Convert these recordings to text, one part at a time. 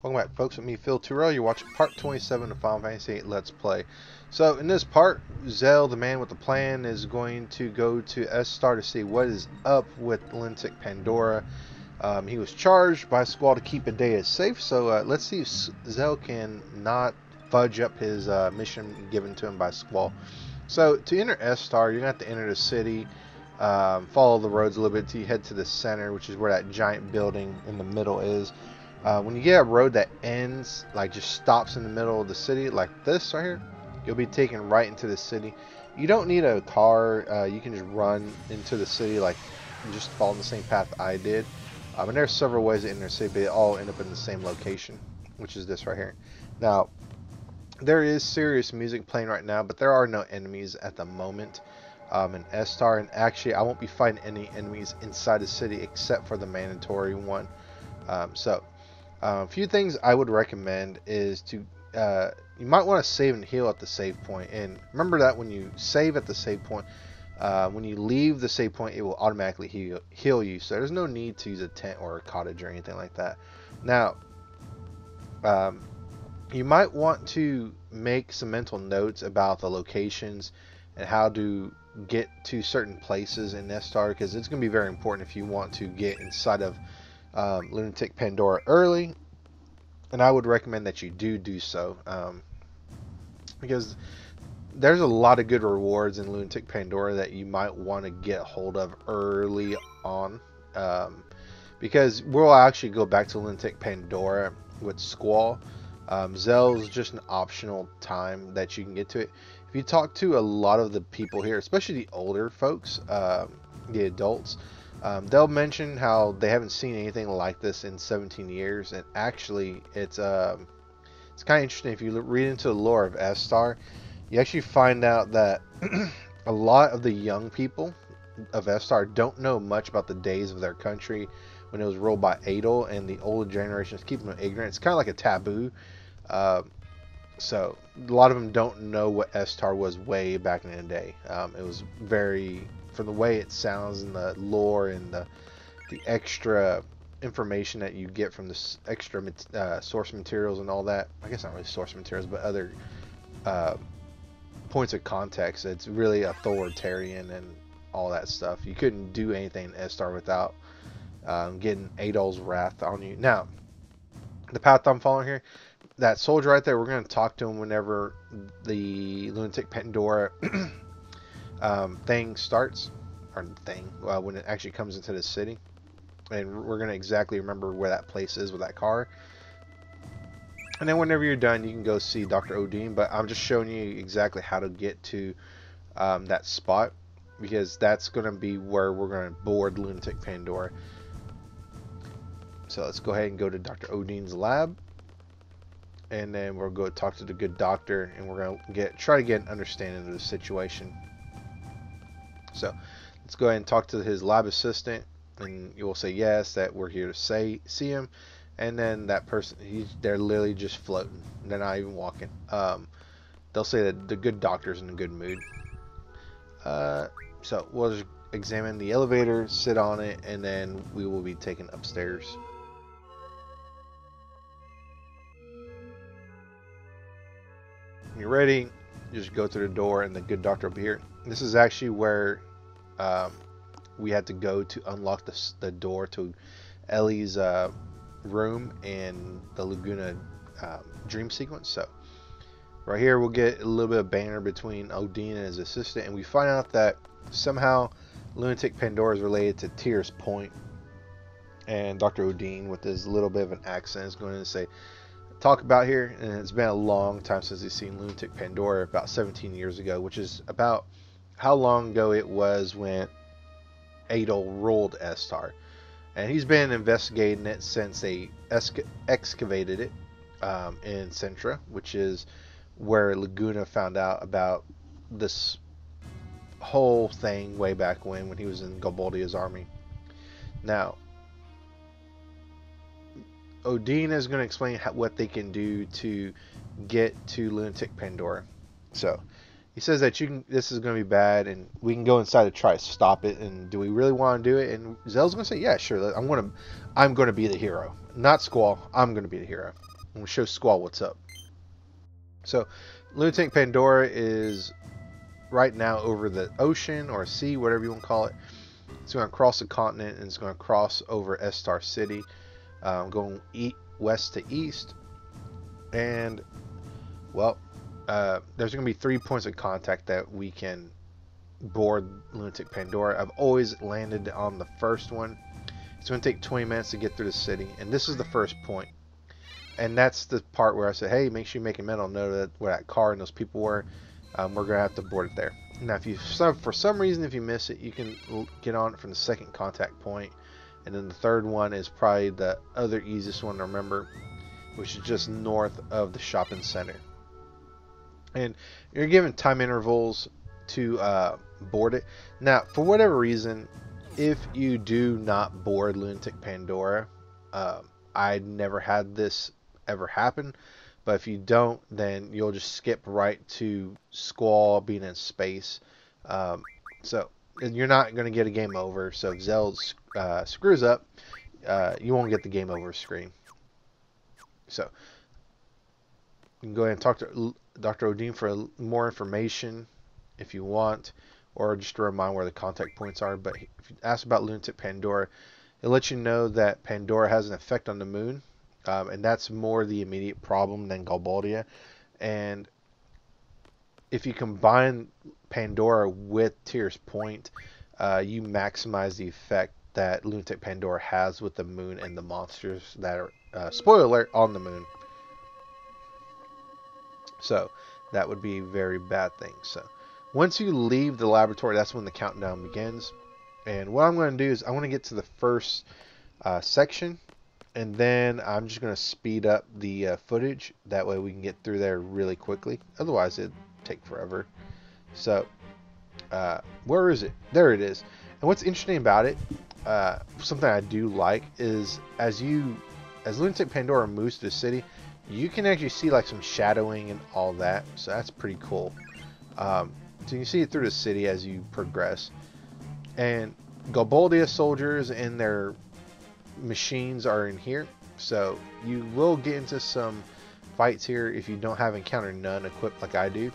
Welcome back, folks. With me, Phil Turrell. You're watching part 27 of Final Fantasy VIII Let's Play. So, in this part, Zell, the man with the plan, is going to go to Esthar to see what is up with Lunatic Pandora. He was charged by Squall to keep Adea safe, so let's see if Zell can not fudge up his mission given to him by Squall. So, to enter Esthar, you're going to have to enter the city, follow the roads a little bit until you head to the center, which is where that giant building in the middle is. When you get a road that ends, like just stops in the middle of the city, like this right here, you'll be taken right into the city. You don't need a car. You can just run into the city, like just follow the same path I did. And there's several ways to enter the city, but they all end up in the same location, which is this right here. Now, there is serious music playing right now, but there are no enemies at the moment in Esthar. And actually, I won't be fighting any enemies inside the city except for the mandatory one. A few things I would recommend is to, you might want to save and heal at the save point. And remember that when you save at the save point, when you leave the save point, it will automatically heal you. So there's no need to use a tent or a cottage or anything like that. Now, you might want to make some mental notes about the locations and how to get to certain places in Esthar, because it's going to be very important if you want to get inside of Lunatic Pandora early, and I would recommend that you do so, because there's a lot of good rewards in Lunatic Pandora that you might want to get hold of early on, because we'll actually go back to Lunatic Pandora with Squall. Zell's just an optional time that you can get to it. If you talk to a lot of the people here, especially the older folks, the adults, they'll mention how they haven't seen anything like this in 17 years, and actually it's kind of interesting. If you read into the lore of Esthar, you actually find out that a lot of the young people of Esthar don't know much about the days of their country when it was ruled by Adel, and the older generations keep them ignorant. It's kind of like a taboo. So a lot of them don't know what Esthar was way back in the day. It was very, from the way it sounds and the lore and the extra information that you get from this extra source materials and all that. I guess not really source materials, but other points of context. It's really authoritarian and all that stuff. You couldn't do anything in Esthar without getting Adel's wrath on you. Now, the path I'm following here, that soldier right there, we're going to talk to him whenever the Lunatic Pandora thing starts, or when it actually comes into the city, and we're going to exactly remember where that place is with that car. And then whenever you're done, you can go see Dr. Odin, but I'm just showing you exactly how to get to that spot, because that's going to be where we're going to board Lunatic Pandora. So let's go ahead and go to Dr. Odin's lab, and then we'll go talk to the good doctor, and we're going to try to get an understanding of the situation. So let's go ahead and talk to his lab assistant, and you will say yes, that we're here to see him. And then that person, they're literally just floating. They're not even walking. They'll say that the good doctor's in a good mood. So we'll just examine the elevator, sit on it, and then we will be taken upstairs. When you're ready, just go through the door, and the good doctor will be here. This is actually where we had to go to unlock the door to Ellie's room in the Laguna dream sequence. So right here we'll get a little bit of banter between Odin and his assistant, and we find out that somehow Lunatic Pandora is related to Tyr's Point, and Dr. Odin, with his little bit of an accent, is going to talk about here. And it's been a long time since he's seen Lunatic Pandora, about 17 years ago, which is about how long ago it was when Adel ruled Esthar. And he's been investigating it since they excavated it in Centra, which is where Laguna found out about this whole thing way back when he was in Galbaldia's army. Now, Odin is going to explain what they can do to get to Lunatic Pandora. So he says that this is going to be bad, and we can go inside to try to stop it. And do we really want to do it? And Zell's going to say, yeah, sure. I'm going to be the hero, not Squall. I'm going to be the hero. we'll show Squall what's up. So, Lunatic Pandora is right now over the ocean or sea, whatever you want to call it. It's going to cross the continent and it's going to cross over Esthar City, going west to east. And, well, there's going to be 3 points of contact that we can board Lunatic Pandora. I've always landed on the first one. It's going to take 20 minutes to get through the city, and this is the first point. And that's the part where I said, hey, make sure you make a mental note of where that car and those people were. We're going to have to board it there. Now, if you for some reason, if you miss it, you can get on it from the second contact point. And then the third one is probably the other easiest one to remember, which is just north of the shopping center. And you're given time intervals to board it. Now, for whatever reason, if you do not board Lunatic Pandora, I never had this ever happen, but if you don't, then you'll just skip right to Squall being in space. So you're not going to get a game over. So if Zell screws up, you won't get the game over screen. So you can go ahead and talk to Dr. Odin for more information if you want, or just to remind where the contact points are. But if you ask about Lunatic Pandora, it lets you know that Pandora has an effect on the moon, and that's more the immediate problem than Galbaldia. And if you combine Pandora with Tyr's Point, you maximize the effect that Lunatic Pandora has with the moon and the monsters that are, spoiler alert, on the moon. So that would be a very bad thing. So once you leave the laboratory, that's when the countdown begins. And what I'm going to do is I want to get to the first section, and then I'm just going to speed up the footage. That way we can get through there really quickly. Otherwise it'd take forever. So where is it? There it is. And what's interesting about it, something I do like, is as Lunatic Pandora moves to the city, you can actually see like some shadowing and all that. So that's pretty cool. So you can see it through the city as you progress. And Galbaldia soldiers and their machines are in here. So you will get into some fights here if you don't have encountered none equipped like I do.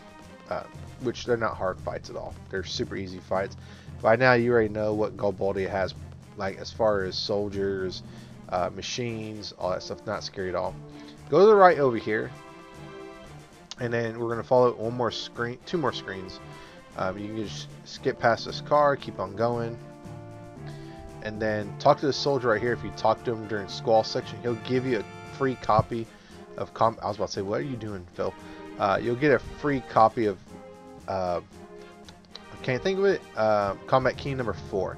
Which they're not hard fights at all. They're super easy fights. By now you already know what Galbaldia has, like as far as soldiers, machines, all that stuff. Not scary at all. Go to the right over here, and then we're going to follow one more screen, 2 more screens. You can just skip past this car, keep on going, and then talk to the soldier right here. If you talk to him during Squall section, he'll give you a free copy of I was about to say, what are you doing, Phil? You'll get a free copy of I can't think of it, Combat Key number 4.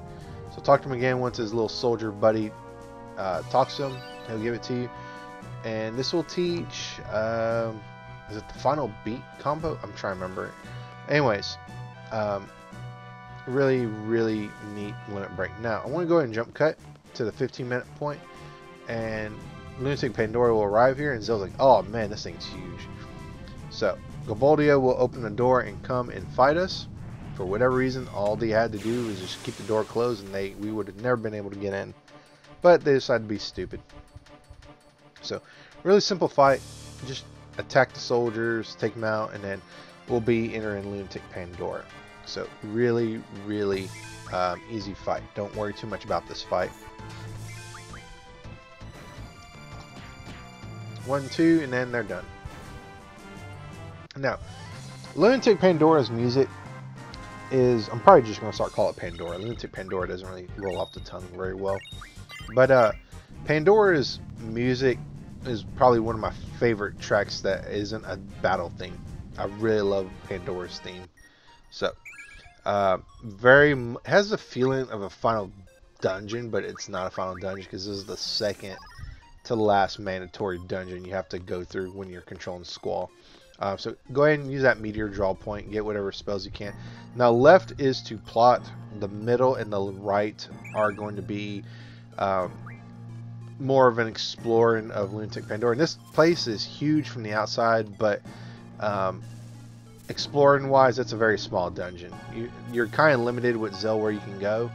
So talk to him again once his little soldier buddy talks to him. He'll give it to you, and this will teach is it the final beat combo? I'm trying to remember. Anyways, really neat limit break. Now I want to go ahead and jump cut to the 15-minute point, and Lunatic Pandora will arrive here, and Zell's like, oh man, this thing's huge. So Galbaldia will open the door and come and fight us. For whatever reason, all they had to do was just keep the door closed, and we would have never been able to get in. But they decided to be stupid. So really simple fight. Just attack the soldiers, take them out, and then we'll be entering Lunatic Pandora. So really easy fight. Don't worry too much about this fight. 1, 2, and then they're done. Now, Lunatic Pandora's music is, I'm probably just going to start calling it Pandora. Lunatic Pandora doesn't really roll off the tongue very well. But Pandora's music is probably one of my favorite tracks that isn't a battle theme. I really love Pandora's theme. So, has the feeling of a final dungeon, but it's not a final dungeon because this is the second to last mandatory dungeon you have to go through when you're controlling Squall. So go ahead and use that meteor draw point, get whatever spells you can. Now left is to plot, the middle and the right are going to be more of an exploring of Lunatic Pandora. And this place is huge from the outside, but exploring wise, it's a very small dungeon. You're kind of limited with Zell where you can go.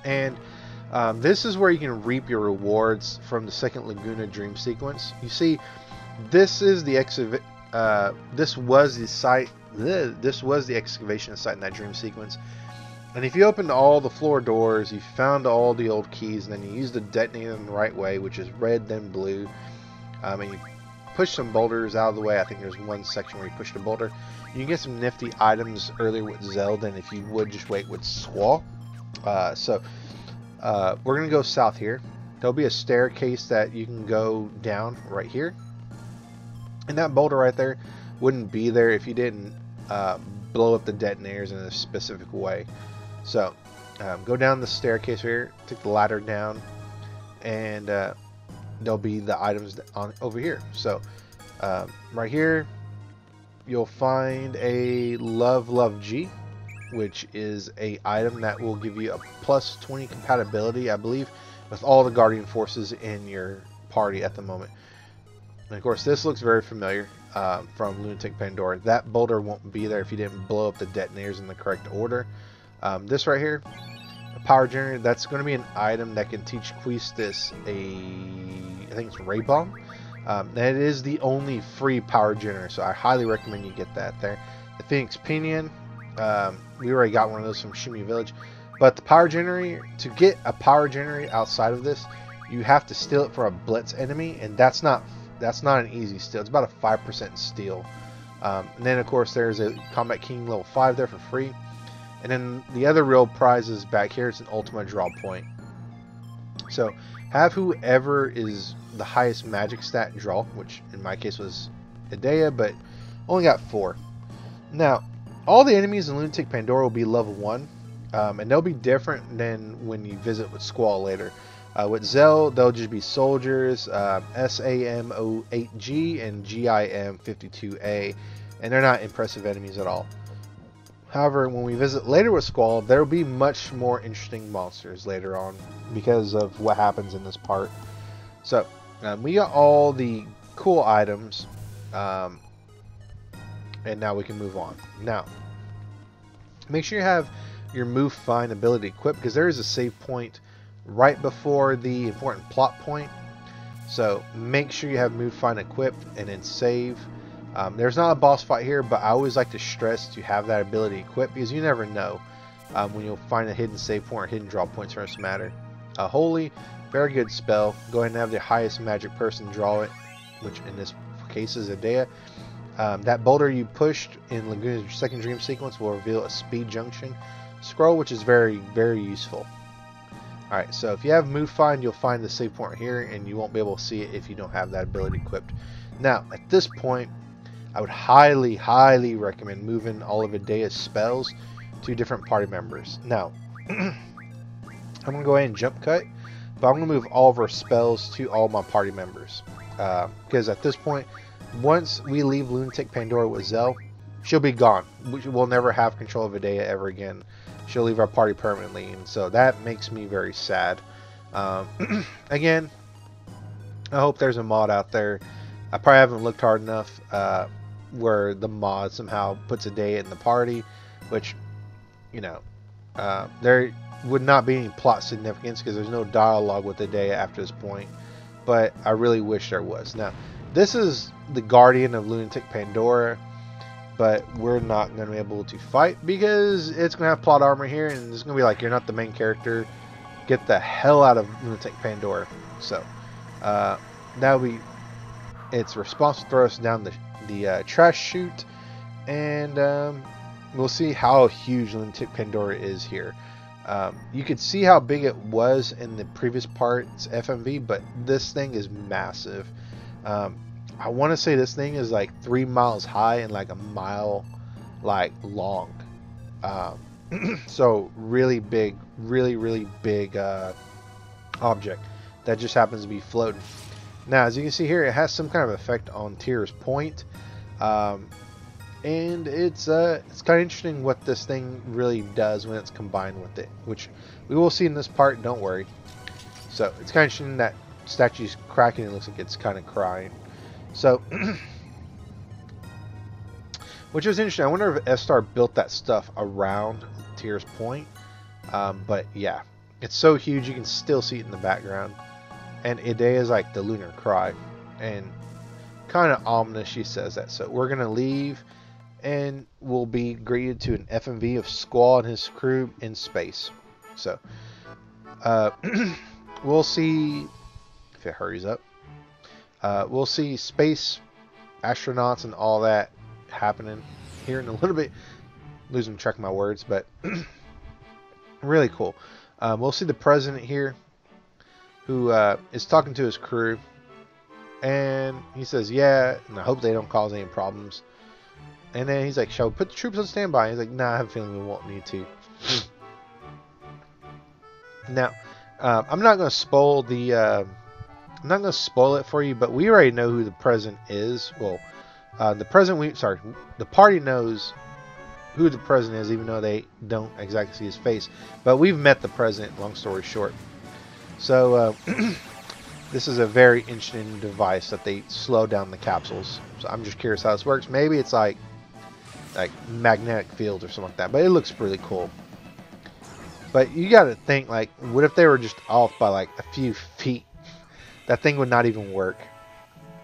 And This is where you can reap your rewards from the second Laguna dream sequence. You see, this is the this was the site. This was the excavation site in that dream sequence. And if you opened all the floor doors, you found all the old keys, and then you used the detonator in the right way, which is red then blue, and you push some boulders out of the way. I think there's one section where you pushed a boulder. You can get some nifty items earlier with Zell than if you would just wait with Squall. We're going to go south here. There'll be a staircase that you can go down right here. And that boulder right there wouldn't be there if you didn't blow up the detonators in a specific way. So go down the staircase here, take the ladder down, and there'll be the items on over here. So right here you'll find a Love G, which is a item that will give you a plus 20 compatibility, I believe, with all the Guardian forces in your party at the moment. And of course, this looks very familiar from Lunatic Pandora. That boulder won't be there if you didn't blow up the detonators in the correct order. This right here, a power generator, that's going to be an item that can teach Quistis I think it's Ray Bomb. That is the only free power generator, so I highly recommend you get that there. The Phoenix Pinion, we already got one of those from Shumi Village. But the power generator, to get a power generator outside of this, you have to steal it from a blitz enemy, and that's not an easy steal. It's about a 5% steal. And then of course there's a Combat King level 5 there for free. And then the other real prize is back here. It's an Ultima draw point. So have whoever is the highest magic stat draw, which in my case was Idea, but only got 4. Now, all the enemies in Lunatic Pandora will be level 1, and they'll be different than when you visit with Squall later. With Zell, they'll just be soldiers, SAM08G and GIM52A, and they're not impressive enemies at all. However, when we visit later with Squall, there will be much more interesting monsters later on because of what happens in this part. So, we got all the cool items, and now we can move on. Now, make sure you have your Move Find ability equipped, because there is a save point right before the important plot point. So make sure you have Move Find equipped and then save. There's not a boss fight here, but I always like to stress to have that ability equipped, because you never know when you'll find a hidden save point or hidden draw points for this matter. Holy, very good spell. Go ahead and have the highest magic person draw it, which in this case is Idea. That boulder you pushed in Laguna's second dream sequence will reveal a speed junction scroll, which is very, very useful. Alright, so if you have Move Find, you'll find the save point here, and you won't be able to see it if you don't have that ability equipped. Now, at this point, I would highly, highly recommend moving all of Idea's spells to different party members. Now, I'm going to go ahead and jump cut, but I'm going to move all of her spells to all my party members. Because at this point, once we leave Lunatic Pandora with Zell, she'll be gone. We'll never have control of Idea ever again. She'll leave our party permanently, and so that makes me very sad. Again, I hope there's a mod out there. I probably haven't looked hard enough where the mod somehow puts Idea in the party, which, you know, there would not be any plot significance because there's no dialogue with Idea after this point, but I really wish there was. Now, this is the Guardian of Lunatic Pandora, but we're not going to be able to fight because it's going to have plot armor here, and it's going to be like, you're not the main character, get the hell out of Lunatic Pandora. So now it's responsible to throw us down the trash chute, and we'll see how huge Lunatic Pandora is here. You could see how big it was in the previous part's FMV, but this thing is massive. I want to say this thing is like 3 miles high and like a mile long. So really big, really big object that just happens to be floating. Now, as you can see here, it has some kind of effect on Tyr's point, and it's kind of interesting what this thing really does when it's combined with it, which we will see in this part. Don't worry. So it's kind of interesting that statue's cracking. It looks like it's kind of crying. So, which is interesting. I wonder if Esthar built that stuff around Tyr's point. But yeah, It's so huge you can still see it in the background. And Idea is like the lunar cry. And kind of ominous she says that. So we're going to leave and we'll be greeted to an FMV of Squall and his crew in space. So we'll see if it hurries up. We'll see space astronauts and all that happening here in a little bit. Losing track of my words, but really cool. We'll see the president here who is talking to his crew, and he says, yeah, and I hope they don't cause any problems. And then he's like, shall we put the troops on standby? He's like, nah, I have a feeling we won't need to. Now, I'm not going to spoil the I'm not going to spoil it for you, but we already know who the president is. Well, the party knows who the president is, even though they don't exactly see his face. But we've met the president, long story short. So this is a very interesting device that they slow down the capsules. So I'm just curious how this works. Maybe it's like magnetic fields or something like that. But it looks really cool. But you got to think, like, what if they were just off by like a few feet? That thing would not even work.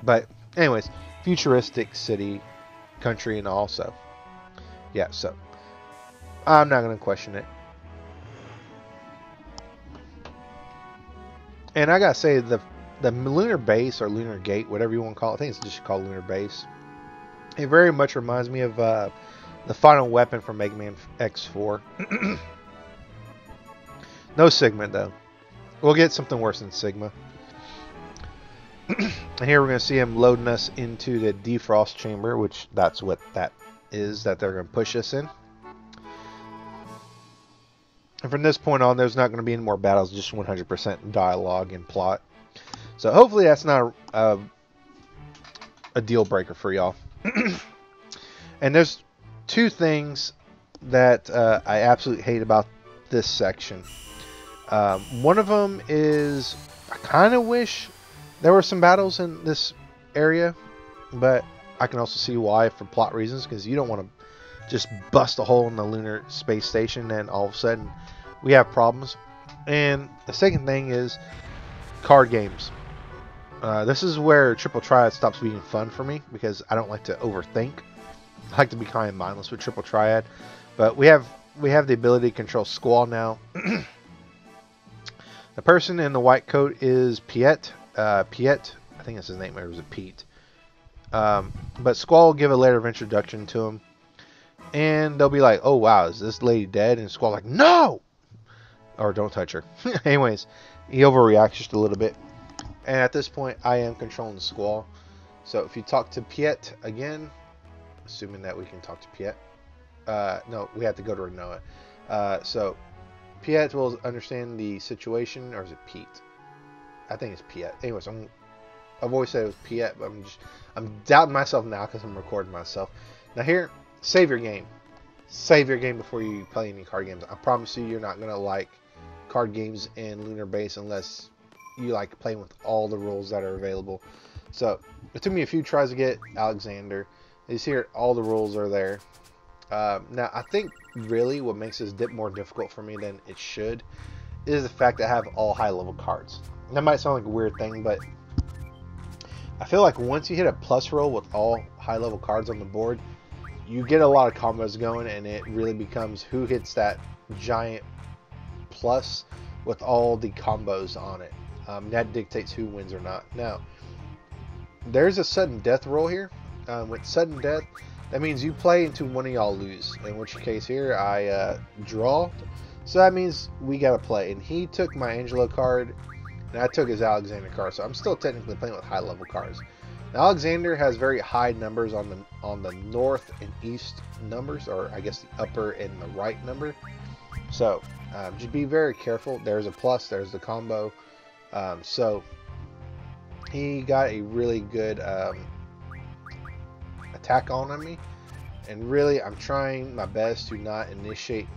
But anyways, futuristic city, country, and all. So yeah, so I'm not going to question it. And I gotta say, the Lunar Base or Lunar Gate, whatever you want to call it, I think it's just called Lunar Base. It very much reminds me of the final weapon from Mega Man X4. No Sigma though. We'll get something worse than Sigma. And here we're going to see him loading us into the defrost chamber, which that's what that is that they're going to push us in. And from this point on, there's not going to be any more battles, just 100% dialogue and plot. So hopefully that's not a deal breaker for y'all. And there's two things that I absolutely hate about this section. One of them is I kind of wish there were some battles in this area, but I can also see why for plot reasons, because you don't want to just bust a hole in the lunar space station and all of a sudden we have problems. And the second thing is card games. This is where Triple Triad stops being fun for me, because I don't like to overthink. I like to be kind of mindless with Triple Triad. But we have the ability to control Squall now. The person in the white coat is Piet. Piet, I think that's his name, or was it Pete? But Squall will give a letter of introduction to him. And they'll be like, oh wow, is this lady dead? And Squall like, no! Or don't touch her. Anyways, he overreacts just a little bit. And at this point, I am controlling Squall. So if you talk to Piet again, assuming that we can talk to Piet. No, we have to go to Rinoa. So Piet will understand the situation, or is it Pete? I think it's Piet. Anyways, I've always said it was Piet, but I'm doubting myself now because I'm recording myself. Now here, save your game. Save your game before you play any card games. I promise you're not gonna like card games in Lunar Base unless you like playing with all the rules that are available. So it took me a few tries to get Alexander. You see here, all the rules are there. Now I think really what makes this more difficult for me than it should is the fact that I have all high level cards. That might sound like a weird thing, but I feel like once you hit a plus roll with all high level cards on the board, you get a lot of combos going, and it really becomes who hits that giant plus with all the combos on it. That dictates who wins or not. Now, there's a sudden death roll here. With sudden death, that means you play until one of y'all lose. In which case here, I draw. So that means we gotta play. And he took my Angelo card, and I took his Alexander card. So I'm still technically playing with high level cards. Now, Alexander has very high numbers on the north and east numbers, or I guess the upper and the right number. So just be very careful. There's a plus, there's the combo. So he got a really good attack on me, and really I'm trying my best to not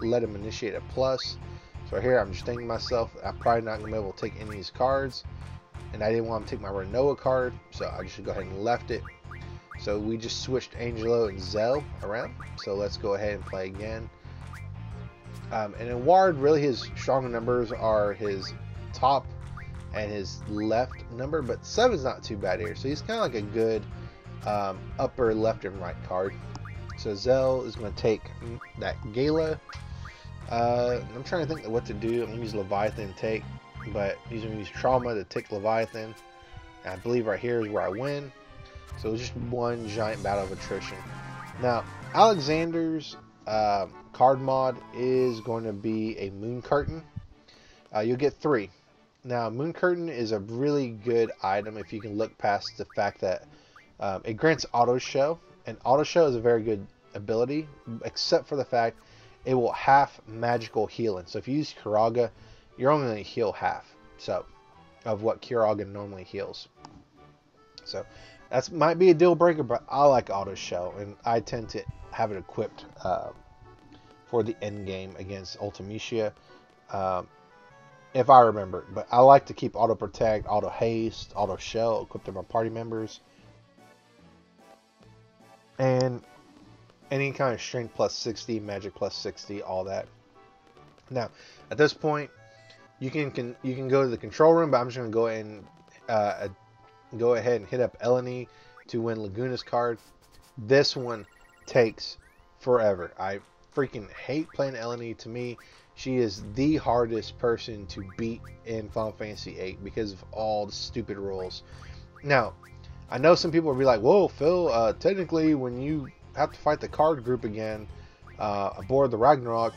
let him initiate a plus. So here I'm just thinking to myself, I'm probably not going to be able to take any of these cards, and I didn't want to take my Rinoa card, so I just go ahead and left it. So we just switched Angelo and Zell around. So let's go ahead and play again. And in Ward, really his strong numbers are his top and his left number, but 7's not too bad here. So he's kind of like a good upper left and right card. So Zell is going to take that Gala. I'm trying to think of what to do. I'm going to use Leviathan take, but he's going to use Trauma to take Leviathan. And I believe right here is where I win. So it's just one giant battle of attrition. Now, Alexander's card mod is going to be a Moon Curtain. You'll get 3. Now, Moon Curtain is a really good item if you can look past the fact that it grants Auto Show. And Auto Show is a very good ability, except for the fact it will half magical healing. So if you use Kiraga, you're only going to heal half of what Kiraga normally heals. So that might be a deal breaker, but I like Auto Show, and I tend to have it equipped for the end game against Ultimecia, if I remember. But I like to keep Auto Protect, Auto Haste, Auto Shell equipped to my party members. And any kind of strength plus 60, magic plus 60, all that. Now, at this point, you can go to the control room, but I'm just going to go ahead and hit up Ellone to win Laguna's card. This one takes forever. I freaking hate playing Ellone. To me, she is the hardest person to beat in Final Fantasy VIII because of all the stupid rules. Now, I know some people will be like, whoa, Phil, technically when you have to fight the card group again aboard the Ragnarok,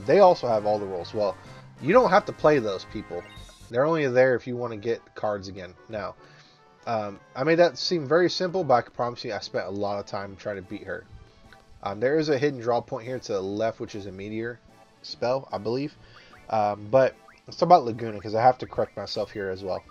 they also have all the rules. Well, you don't have to play those people. They're only there if you want to get cards again. Now, I made that seem very simple, but I can promise you I spent a lot of time trying to beat her. There is a hidden draw point here to the left, which is a meteor spell, I believe. But let's talk about Laguna, because I have to correct myself here as well.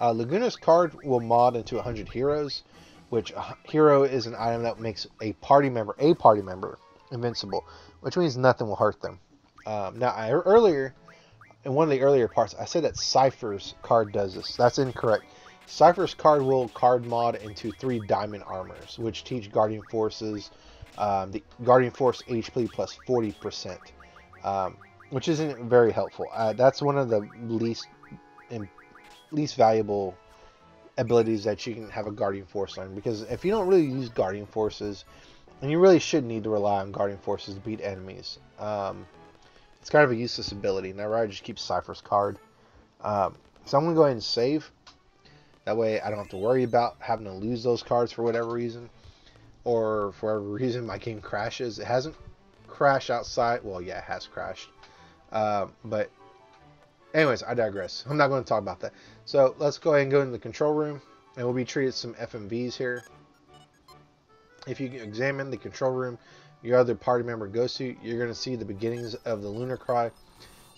Laguna's card will mod into 100 heroes, which a hero is an item that makes a party member invincible, which means nothing will hurt them. Now, earlier, in one of the earlier parts, I said that Cypher's card does this. That's incorrect. Cypher's card will card mod into 3 diamond armors, which teach Guardian Forces, the Guardian Force HP plus 40%, which isn't very helpful. That's one of the least valuable abilities that you can have a Guardian Force on, because if you don't really use Guardian Forces, and you really should need to rely on Guardian Forces to beat enemies, it's kind of a useless ability. Now, I just keep Cypher's card. So I'm going to go ahead and save. That way I don't have to worry about having to lose those cards for whatever reason. Or for whatever reason my game crashes. It hasn't crashed outside. Well, yeah, it has crashed. But anyways, I digress. I'm not going to talk about that. So let's go ahead and go into the control room. And we'll be treated some FMVs here. If you examine the control room your other party member goes to, you're going to see the beginnings of the Lunar Cry.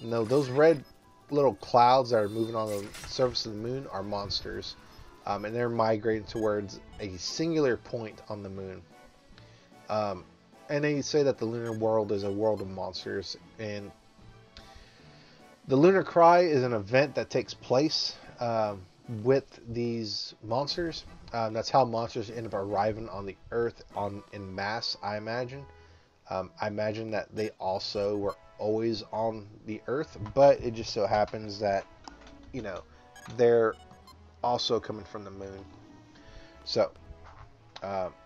Now, those red little clouds that are moving on the surface of the moon are monsters. And they're migrating towards a singular point on the moon. And they say that the lunar world is a world of monsters. And the Lunar Cry is an event that takes place with these monsters. That's how monsters end up arriving on the Earth in mass, I imagine. I imagine that they also were always on the Earth, but it just so happens that, you know, they're also coming from the moon. So,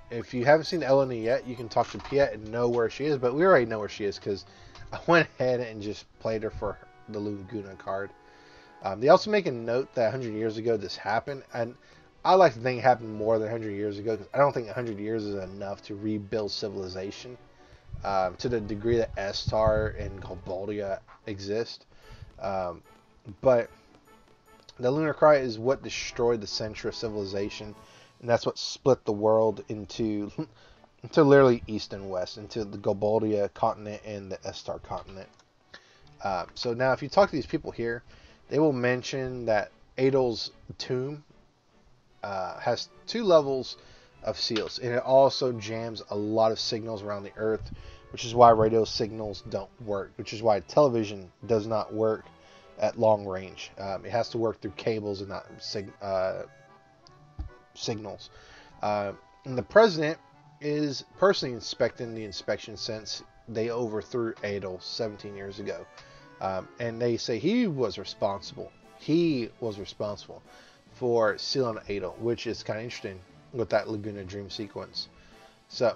if you haven't seen Ellone yet, you can talk to Piet and know where she is, but we already know where she is because I went ahead and just played her for the Laguna card. They also make a note that 100 years ago this happened, and I like to think it happened more than 100 years ago, because I don't think 100 years is enough to rebuild civilization to the degree that Esthar and Galbaldia exist. But the Lunar Cry is what destroyed the center of civilization, and that's what split the world into literally east and west, into the Galbaldia continent and the Esthar continent. So now if you talk to these people here, they will mention that Adel's tomb has 2 levels of seals, and it also jams a lot of signals around the Earth, which is why radio signals don't work, which is why television does not work at long range. It has to work through cables and not signals. And the president is personally inspecting the inspection they overthrew Adel 17 years ago. And they say he was responsible. He was responsible for sealing Adel, which is kind of interesting with that Laguna Dream sequence. So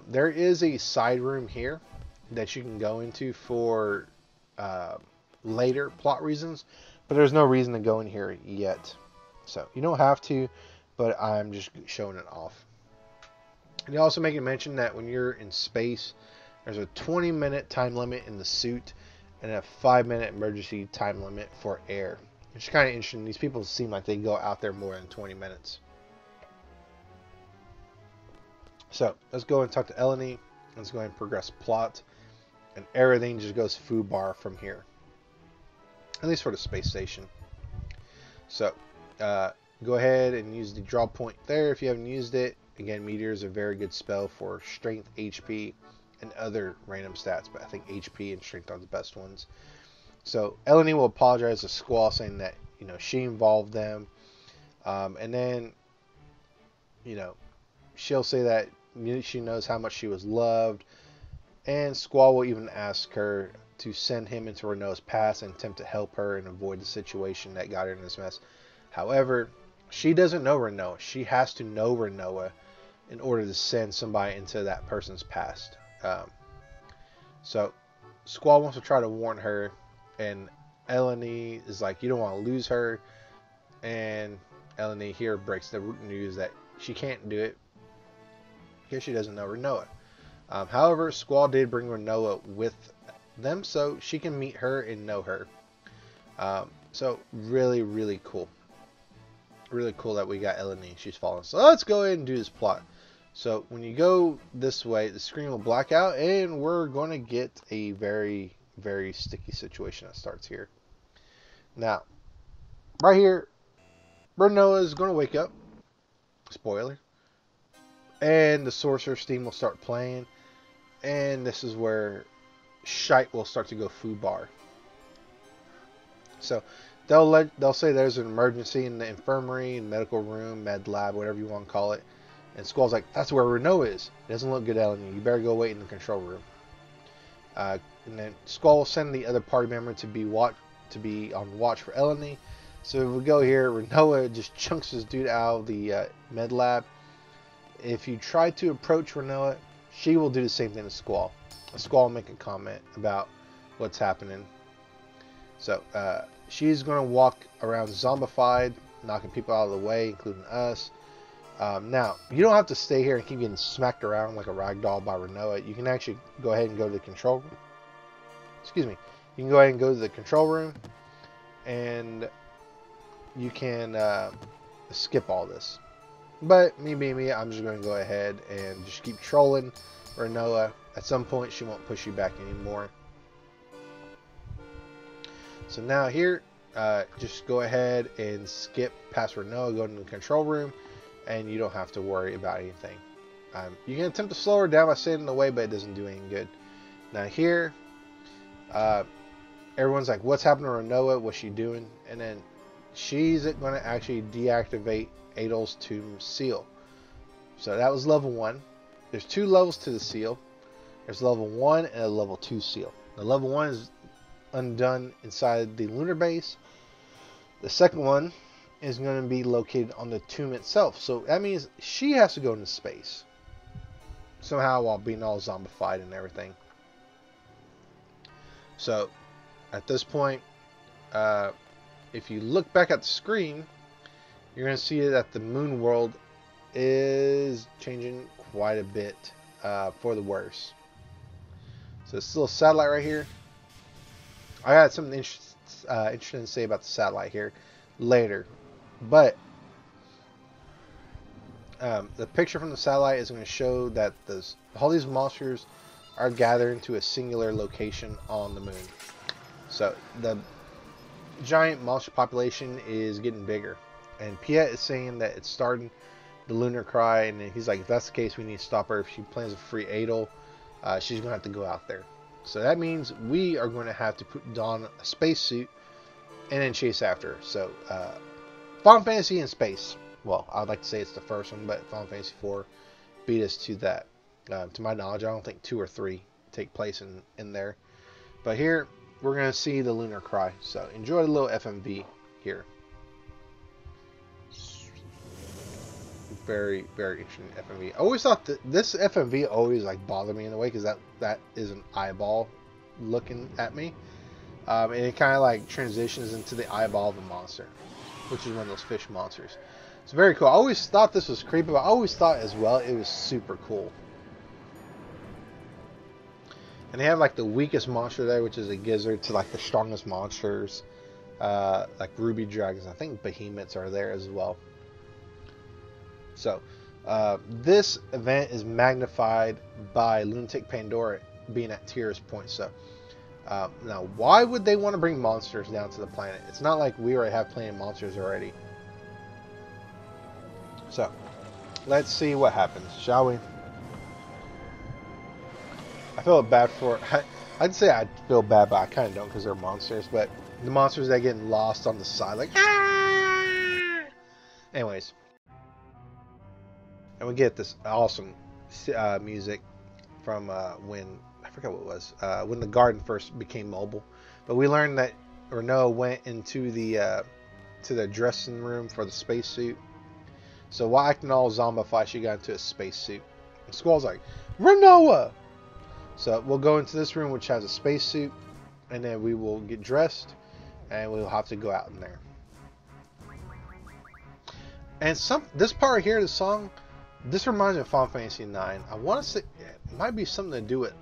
there is a side room here that you can go into for later plot reasons, but there's no reason to go in here yet. So you don't have to, but I'm just showing it off. And you also make a mention that when you're in space, there's a 20-minute time limit in the suit and a 5-minute emergency time limit for air. Which is kind of interesting. These people seem like they go out there more than 20 minutes. So let's go and talk to Ellone. Let's go and progress plot. And everything just goes foobar from here. At least for the space station. So go ahead and use the draw point there if you haven't used it. Again, Meteor is a very good spell for strength, HP, and other random stats. But I think HP and strength are the best ones. So Ellone will apologize to Squall, saying that, you know, she involved them. And then, you know, she'll say that she knows how much she was loved. And Squall will even ask her to send him into Rinoa's past and attempt to help her and avoid the situation that got her in this mess. However, she doesn't know Rinoa. She has to know Rinoa in order to send somebody into that person's past. So Squall wants to try to warn her, and Ellone is like, you don't want to lose her. And Ellone here breaks the news that she can't do it because she doesn't know Rinoa. However, Squall did bring Rinoa with them, so she can meet her and know her. So really, really cool. Really cool that we got Ellone. She's fallen. So let's go ahead and do this plot. So when you go this way, the screen will black out, and we're going to get a very, very sticky situation that starts here. Now, right here, Rinoa is going to wake up. Spoiler. And the Sorcerer's theme will start playing. And this is where shite will start to go foobar. So they'll say there's an emergency in the infirmary, medical room, med lab, whatever you want to call it. And Squall's like, that's where Rinoa is. It doesn't look good, Ellone. You better go wait in the control room. And then Squall will send the other party member to be on watch for Ellone. So if we go here, Rinoa just chunks this dude out of the med lab. If you try to approach Rinoa, she will do the same thing to Squall. Squall will make a comment about what's happening. So she's going to walk around zombified, knocking people out of the way, including us. Now, you don't have to stay here and keep getting smacked around like a ragdoll by Rinoa. You can actually go ahead and go to the control room. Excuse me. You can go ahead and go to the control room, and you can skip all this. But me being me, I'm just going to go ahead and just keep trolling Rinoa. At some point, she won't push you back anymore. So now here, just go ahead and skip past Rinoa, go into the control room, and you don't have to worry about anything. You can attempt to slow her down by staying in the way, but it doesn't do any good. Now here, everyone's like, what's happening to Rinoa? What's she doing? And then she's going to actually deactivate Adel's tomb seal. So that was level 1. There's 2 levels to the seal. There's level 1 and a level 2 seal. The level 1 is undone inside the Lunar Base. The second one is going to be located on the tomb itself. So that means she has to go into space somehow while being all zombified and everything. So at this point, if you look back at the screen, you're going to see that the moon world is changing quite a bit for the worse. So this little satellite right here, I got something interesting to say about the satellite here later. But the picture from the satellite is going to show that all these monsters are gathering to a singular location on the moon. So the giant monster population is getting bigger. And Piet is saying that it's starting the lunar cry, and he's like, if that's the case, we need to stop her. If she plans to free Adel, she's going to have to go out there. So that means we are going to have to put don a spacesuit and then chase after her. So Final Fantasy in space. Well, I'd like to say it's the first one, but Final Fantasy IV beat us to that. To my knowledge, I don't think 2 or 3 take place in there. But here, we're going to see the Lunar Cry. So enjoy the little FMV here. Very, very interesting FMV. I always thought that this FMV always like bothered me in a way, because that is an eyeball looking at me. And it kind of like transitions into the eyeball of a monster, which is one of those fish monsters. It's very cool. I always thought this was creepy, but I always thought as well it was super cool. And they have like the weakest monster there, which is a gizzard, to like the strongest monsters, like ruby dragons. I think behemoths are there as well. So this event is magnified by Lunatic Pandora being at Tira's point. So now, why would they want to bring monsters down to the planet? It's not like we already have plenty of monsters already. So let's see what happens, shall we? I feel bad for... I'd say I feel bad, but I kind of don't, because they're monsters. But the monsters that get lost on the side, like... Ah! Anyways. And we get this awesome music from when... I forgot what it was. When the garden first became mobile. But we learned that Rinoa went into the to the dressing room for the spacesuit. So while acting all zombified, she got into a spacesuit. And Squall's like, Rinoa! So we'll go into this room, which has a spacesuit, and then we will get dressed, and we'll have to go out in there. And this part here, the song, this reminds me of Final Fantasy IX. I want to say it might be something to do with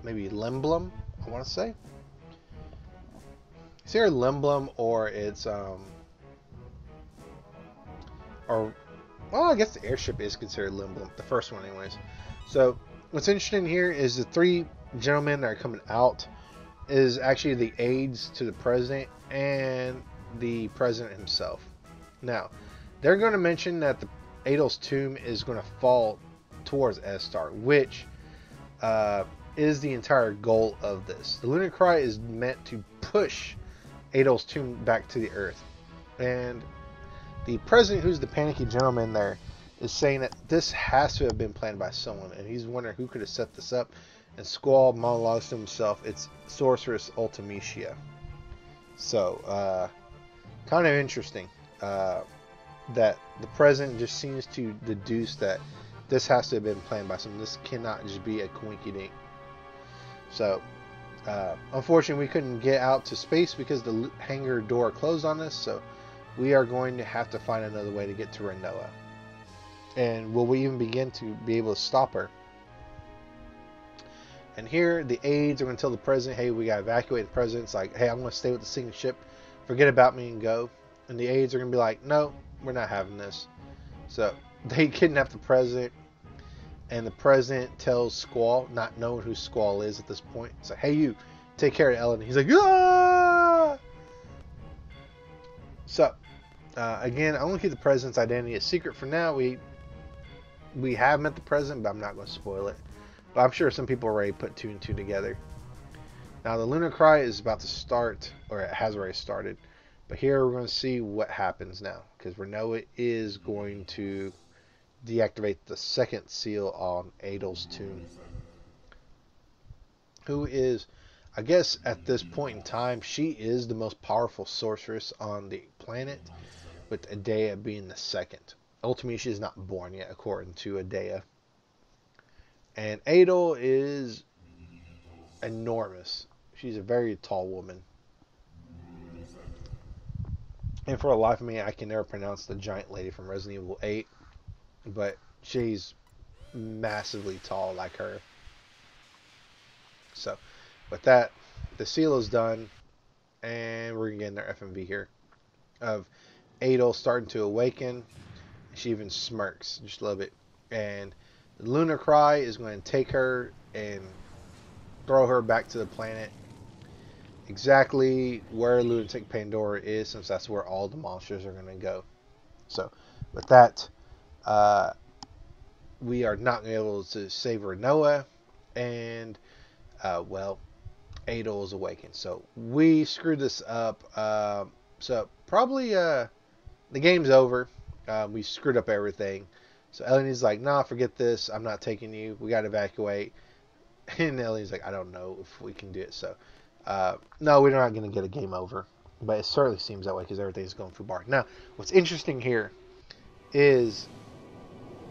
maybe Limblum. I want to say it's either Limblum or it's or well, I guess the airship is considered Limblum, the first one, anyways. So. What's interesting here is the three gentlemen that are coming out is actually the aides to the president and the president himself. Now, they're going to mention that the Adel's tomb is going to fall towards Esthar, which is the entire goal of this. The Lunar Cry is meant to push Adel's tomb back to the earth. And the president, who's the panicky gentleman there, is saying that this has to have been planned by someone, and he's wondering who could have set this up. And Squall monologues to himself, it's Sorceress Ultimecia. So, kind of interesting that the president just seems to deduce that this has to have been planned by someone. This cannot just be a coinky-dink. So, unfortunately, we couldn't get out to space because the hangar door closed on us, so we are going to have to find another way to get to Rinoa. And will we even begin to be able to stop her? And here, the aides are going to tell the president, hey, we got to evacuate. The president's like, hey, I'm going to stay with the sinking ship. Forget about me and go. And the aides are going to be like, no, we're not having this. So they kidnap the president. And the president tells Squall, not knowing who Squall is at this point, it's like, hey, you, take care of Ellone. He's like, ah! So, again, I'm going to keep the president's identity a secret for now. We have met the president, but I'm not going to spoil it. But I'm sure some people already put two and two together. Now, the Lunar Cry is about to start, or it has already started. But here we're going to see what happens now, because Rinoa is going to deactivate the second seal on Adel's tomb. Who is, I guess at this point in time, she is the most powerful sorceress on the planet, with Adea being the second. Ultimately, she is not born yet, according to Adea. And Adel is enormous. She's a very tall woman. And for the life of me, I can never pronounce the giant lady from Resident Evil 8. But she's massively tall like her. So, with that, the seal is done. And we're going to get in their FMV here. Of Adel starting to awaken. She even smirks. Just love it. And the Lunar Cry is going to take her and throw her back to the planet. Exactly where Lunatic Pandora is, since that's where all the monsters are going to go. So, with that, we are not going to be able to save Rinoa. And, well, Adel is awakened. So, we screwed this up. So, probably, the game's over. We screwed up everything. So Ellone's like, nah, forget this. I'm not taking you. We got to evacuate. And Ellie's like, I don't know if we can do it. So, no, we're not going to get a game over. But it certainly seems that way because everything's going foobar. Now, what's interesting here is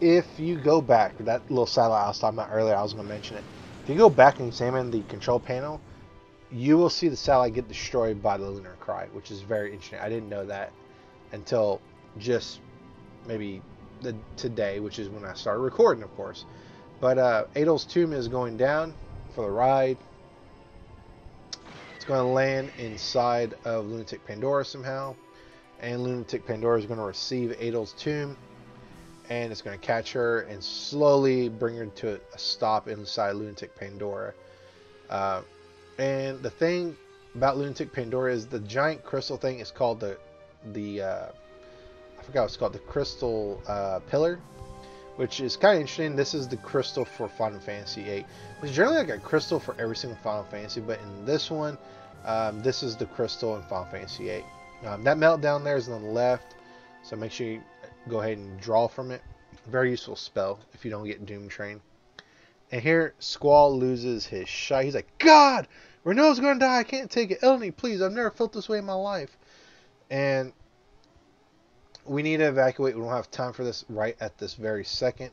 if you go back, that little satellite I was talking about earlier, I was going to mention it. If you go back and examine the control panel, you will see the satellite get destroyed by the lunar cry, which is very interesting. I didn't know that until just maybe today, which is when I started recording, of course. But Adel's tomb is going down for the ride. It's going to land inside of Lunatic Pandora somehow, and Lunatic Pandora is going to receive Adel's tomb, and it's going to catch her and slowly bring her to a stop inside Lunatic Pandora. And the thing about Lunatic Pandora is the giant crystal thing is called the I forgot what it's called, the crystal pillar, which is kind of interesting. This is the crystal for Final Fantasy VIII. There's generally like a crystal for every single Final Fantasy, but in this one, this is the crystal in Final Fantasy VIII. That melt down there is on the left, so make sure you go ahead and draw from it. Very useful spell if you don't get Doom Train. And here, Squall loses his shot. He's like, God! Rinoa's gonna die. I can't take it. Ellone, please. I've never felt this way in my life. And we need to evacuate. We don't have time for this right at this very second.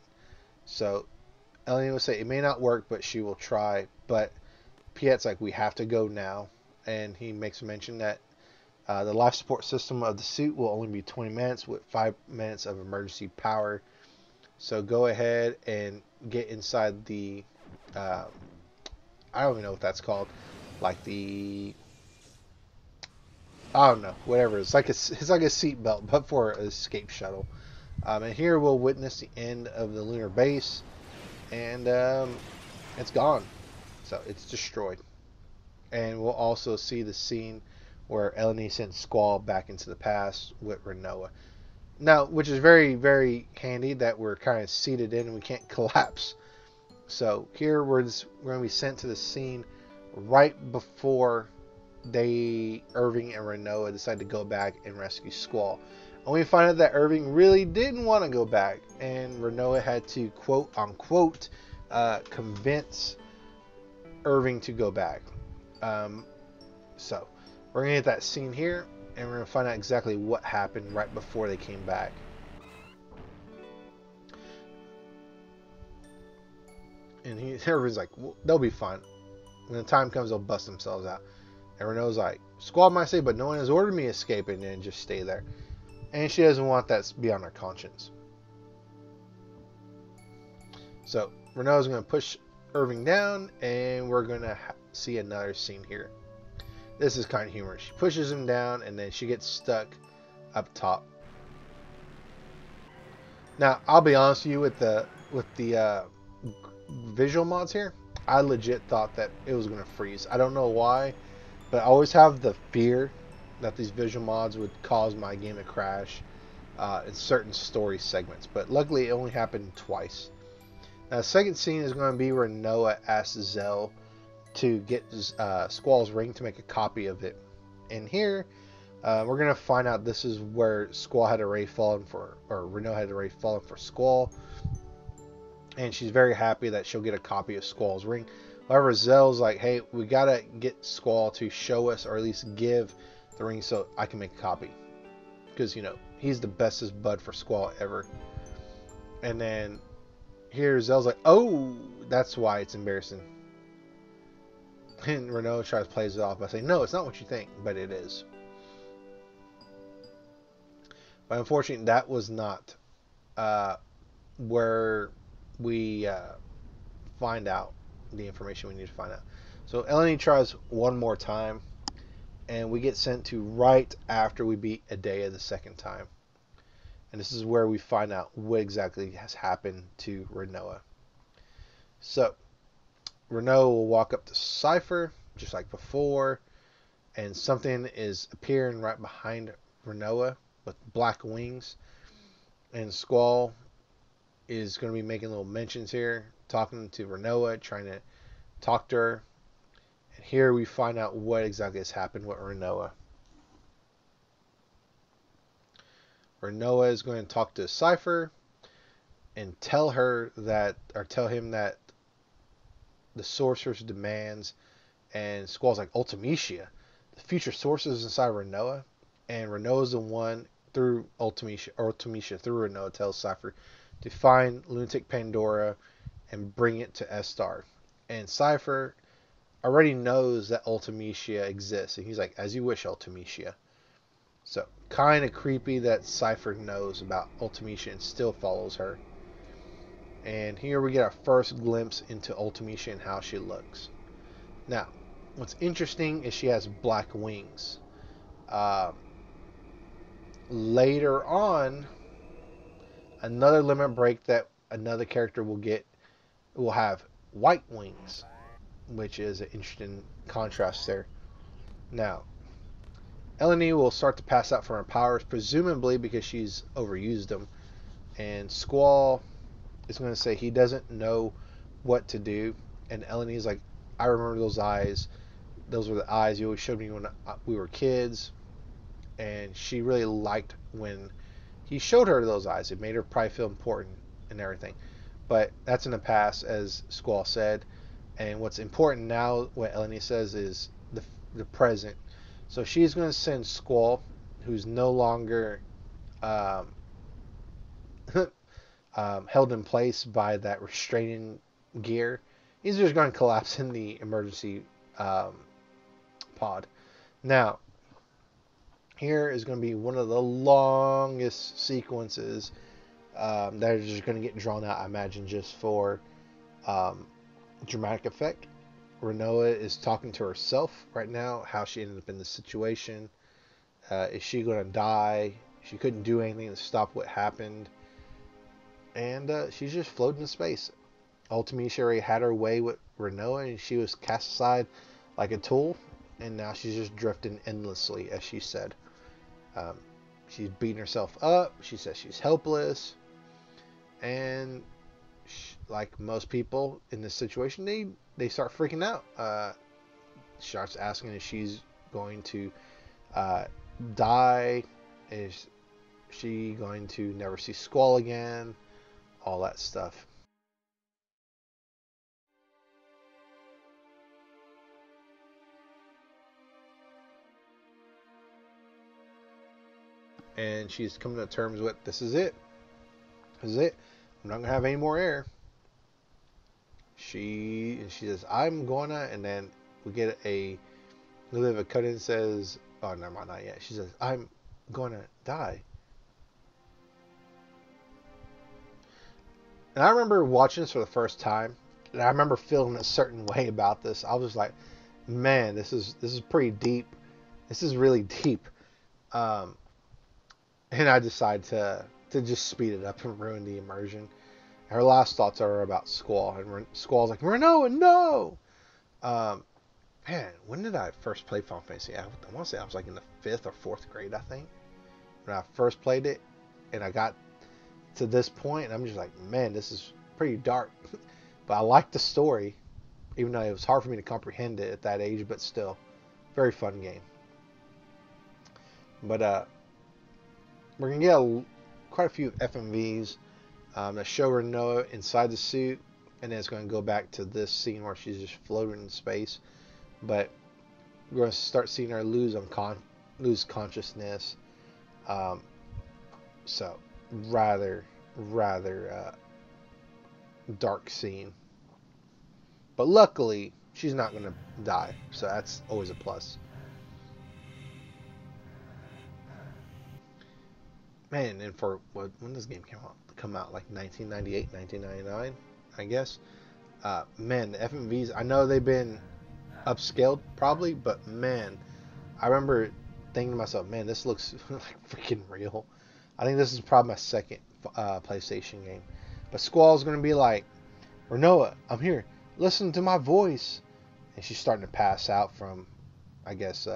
So Ellone will say it may not work, but she will try. But Piet's like, we have to go now. And he makes mention that the life support system of the suit will only be 20 minutes with 5 minutes of emergency power. So go ahead and get inside the I don't even know what that's called. Like the, I don't know, whatever. It's like a seat belt, but for an escape shuttle. And here we'll witness the end of the Lunar Base, and it's gone. So it's destroyed. And we'll also see the scene where Ellone sends Squall back into the past with Rinoa. Now, which is very, very handy that we're kind of seated in and we can't collapse. So here we're going to be sent to the scene right before Irving and Rinoa decide to go back and rescue Squall. And we find out that Irving really didn't want to go back, and Rinoa had to quote unquote convince Irving to go back. So we're going to get that scene here, and we're going to find out exactly what happened right before they came back. And Irving's like, well, they'll be fine. When the time comes, they'll bust themselves out. And Rinoa's like, Squall might say, but no one has ordered me to escape, and then just stay there. And she doesn't want that to be on her conscience. So Rinoa's going to push Irving down, and we're going to see another scene here. This is kind of humorous. She pushes him down, and then she gets stuck up top. Now, I'll be honest with you, with the visual mods here, I legit thought that it was going to freeze. I don't know why, but I always have the fear that these visual mods would cause my game to crash in certain story segments. But luckily, it only happened twice. Now, the second scene is going to be where Rinoa asks Zell to get Squall's ring to make a copy of it. And here, we're going to find out this is where Squall had already fallen for, or Rinoa had already fallen for Squall. And she's very happy that she'll get a copy of Squall's ring. However, Zell's like, hey, we got to get Squall to show us, or at least give the ring so I can make a copy. Because, you know, he's the bestest bud for Squall ever. And then here Zell's like, oh, that's why it's embarrassing. And Rinoa tries to play it off by saying, no, it's not what you think, but it is. But unfortunately, that was not where we find out the information we need to find out. So Ellone tries one more time, and we get sent to right after we beat Adea the second time. And this is where we find out what exactly has happened to Rinoa. So Rinoa will walk up to Cypher, just like before, and something is appearing right behind Rinoa with black wings. And Squall is going to be making little mentions here, talking to Rinoa, trying to talk to her. And here we find out what exactly has happened with Rinoa. Rinoa is going to talk to Cypher and tell him that the sorcerer's demands, and Squall's like, Ultimecia, the future sources inside Rinoa, and Rinoa's the one through Ultimecia through Rinoa tells Cypher to find Lunatic Pandora and bring it to Esthar. And Cypher already knows that Ultimecia exists, and he's like, as you wish, Ultimecia. So kind of creepy that Cypher knows about Ultimecia and still follows her. And here we get our first glimpse into Ultimecia and how she looks. Now, what's interesting is she has black wings. Later on, another limit break that another character will get will have white wings, which is an interesting contrast there. Now, Ellone will start to pass out from her powers, presumably because she's overused them. And Squall is going to say he doesn't know what to do. And Ellone's like, I remember those eyes. Those were the eyes you always showed me when we were kids. And she really liked when he showed her those eyes. It made her probably feel important and everything. But that's in the past, as Squall said. And what's important now, what Ellone says, is the present. So she's going to send Squall, who's no longer held in place by that restraining gear. He's just going to collapse in the emergency pod. Now, here is going to be one of the longest sequences that are just going to get drawn out, I imagine, just for dramatic effect. Rinoa is talking to herself right now, how she ended up in this situation. Is she going to die? She couldn't do anything to stop what happened. And she's just floating in space. Ultimecia already had her way with Rinoa, and she was cast aside like a tool. And now she's just drifting endlessly, as she said. She's beating herself up. She says she's helpless. And like most people in this situation, they start freaking out. Starts asking if she's going to die. Is she going to never see Squall again? All that stuff. And she's coming to terms with, this is it. This is it. I'm not going to have any more air. She says, I'm gonna, and then we get a little bit of a cut in, says, oh, never mind, not yet. She says, I'm gonna die. And I remember watching this for the first time, and I remember feeling a certain way about this. I was like, man, this is pretty deep. This is really deep. And I decided to just speed it up and ruin the immersion. Her last thoughts are about Squall, and Squall's like, Rinoa, no! Man, when did I first play Final Fantasy? I want to say I was like in the 5th or 4th grade, I think, when I first played it, and I got to this point, and I'm just like, man, this is pretty dark. But I liked the story, even though it was hard for me to comprehend it at that age, but still, very fun game. But we're going to get quite a few FMVs that show Rinoa inside the suit, and then it's going to go back to this scene where she's just floating in space. But we're going to start seeing her lose consciousness. So rather dark scene. But luckily, she's not going to die, so that's always a plus. Man, and for when this game come out like 1998, 1999, I guess. Man, the FMVs, I know they've been upscaled probably, but man, I remember thinking to myself, man, this looks like freaking real. I think this is probably my second PlayStation game. But Squall's going to be like, Rinoa, I'm here. Listen to my voice. And she's starting to pass out from, I guess,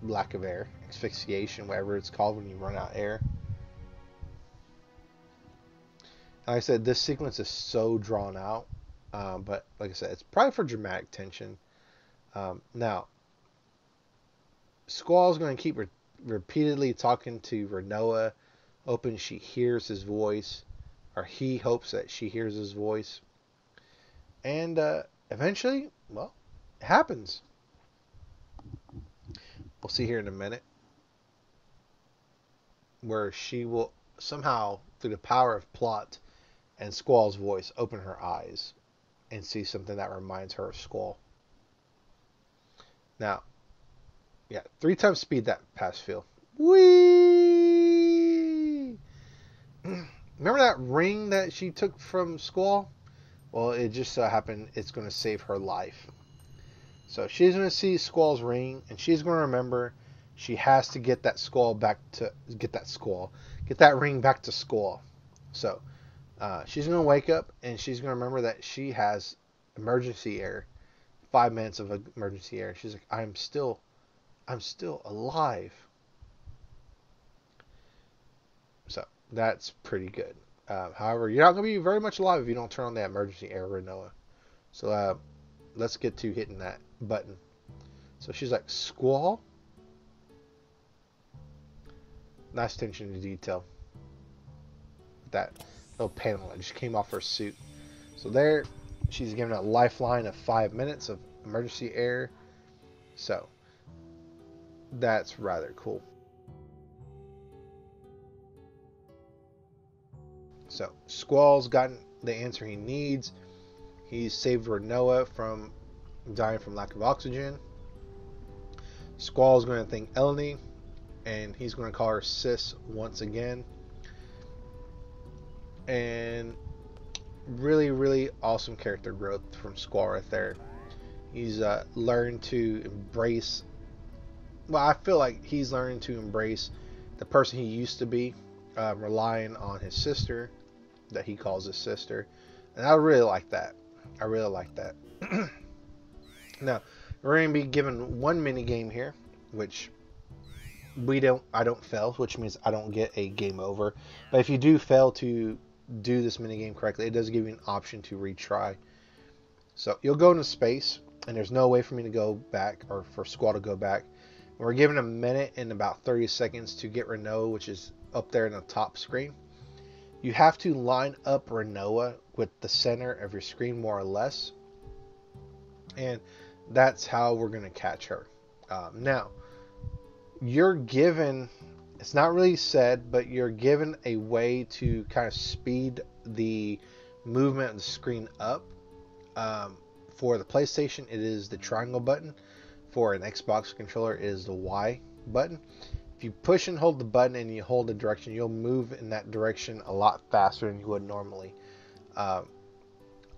lack of air, asphyxiation, whatever it's called when you run out of air. Like I said, this sequence is so drawn out, but like I said, it's probably for dramatic tension. Now, Squall's going to keep repeatedly talking to Rinoa, hoping she hears his voice, or he hopes that she hears his voice. And eventually, well, it happens. We'll see here in a minute where she will somehow, through the power of plot and Squall's voice, open her eyes and see something that reminds her of Squall. Now, yeah, 3 times speed that pass feel. Whee! Remember that ring that she took from Squall? Well, it just so happened it's going to save her life. So she's going to see Squall's ring, and she's going to remember she has to get that Squall back to get that ring back to Squall. So she's going to wake up, and she's going to remember that she has emergency air, 5 minutes of emergency air. She's like, I'm still alive. So that's pretty good. However, you're not going to be very much alive if you don't turn on that emergency air, Rinoa. So let's get to hitting that button. So she's like, Squall? Nice attention to detail. That little panel that just came off her suit. So there, she's given a lifeline of 5 minutes of emergency air. So that's rather cool. So Squall's gotten the answer he needs. He's saved Rinoa from dying from lack of oxygen. Squall's going to thank Ellone, and he's going to call her sis once again. And really, really awesome character growth from Squall right there. He's learned to embrace. Well, I feel like he's learning to embrace the person he used to be, relying on his sister, that he calls his sister, and I really like that. I really like that. Now, we're going to be given one mini game here, which I don't fail, which means I don't get a game over. But if you do fail to do this mini game correctly, it does give you an option to retry. So you'll go into space, and there's no way for me to go back, or for Squall to go back. We're given a minute and about 30 seconds to get Rinoa, which is up there in the top screen. You have to line up Rinoa with the center of your screen, more or less. And that's how we're going to catch her. Now, you're given, it's not really said, but you're given a way to kind of speed the movement of the screen up. For the PlayStation, it is the triangle button. For an Xbox controller, it is the Y button. If you push and hold the button and you hold the direction, you'll move in that direction a lot faster than you would normally. I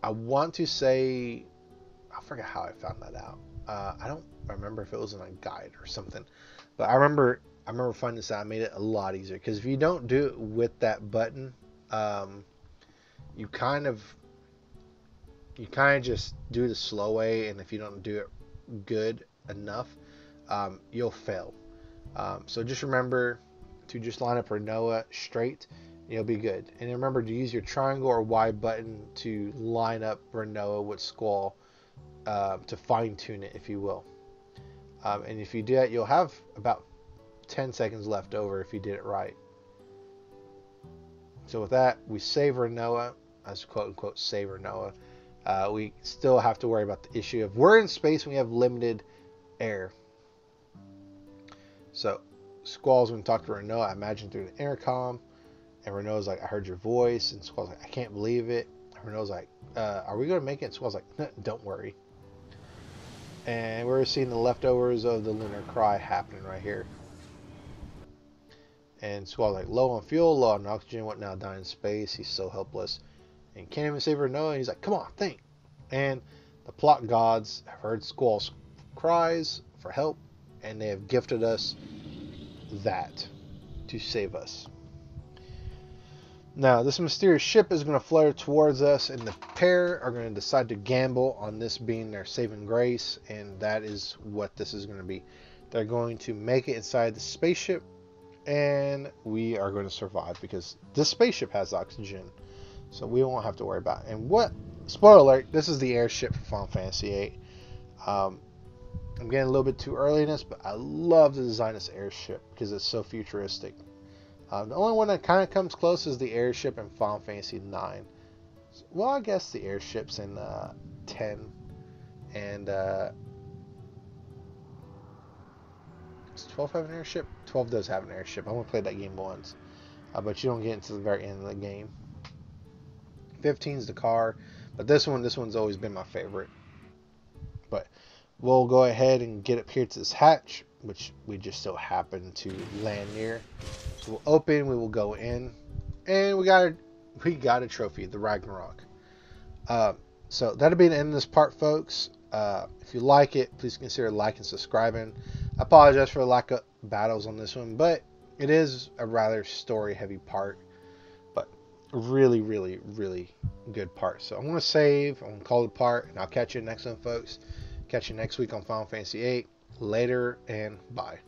want to say, I forget how I found that out. I don't remember if it was in a guide or something, but I remember finding this out. I made it a lot easier, because if you don't do it with that button, you kind of just do the slow way, and if you don't do it good enough, you'll fail. So just remember to just line up Rinoa straight, and you'll be good. And remember to use your triangle or Y button to line up Rinoa with Squall, to fine tune it, if you will. And if you do that, you'll have about 10 seconds left over if you did it right. So with that, we save Rinoa, as quote unquote save Rinoa. We still have to worry about the issue of we're in space and we have limited air. So Squall's going to talk to Rinoa, I imagine through the intercom, and Rinoa's like, I heard your voice, and Squall's like, I can't believe it. And Rinoa's like, are we going to make it? And Squall's like, no, don't worry. And we're seeing the leftovers of the lunar cry happening right here. And Squall's like, low on fuel, low on oxygen, what now, dying in space, he's so helpless. And can't even save Rinoa, and he's like, come on, think. And the plot gods have heard Squall's cries for help, and they have gifted us that to save us. Now, this mysterious ship is going to flutter towards us, and the pair are going to decide to gamble on this being their saving grace, and that is what this is going to be. They're going to make it inside the spaceship, and we are going to survive, because this spaceship has oxygen, so we won't have to worry about it. And what, spoiler alert, this is the airship for Final Fantasy VIII. I'm getting a little bit too early in this, but I love the design of this airship because it's so futuristic. The only one that kind of comes close is the airship in Final Fantasy IX. Well, I guess the airships in 10. And does 12 have an airship? 12 does have an airship. I only played that game once. But you don't get into the very end of the game. 15 is the car. But this one's always been my favorite. But we'll go ahead and get up here to this hatch, which we just so happen to land near. We'll open, we will go in, and we got a trophy, the Ragnarok. So that'll be the end of this part, folks. If you like it, please consider liking and subscribing. I apologize for the lack of battles on this one, but it is a rather story-heavy part. But really, really, really good part. So I'm going to save, I'm going to call it a part, and I'll catch you next one, folks. Catch you next week on Final Fantasy VIII. Later, and bye.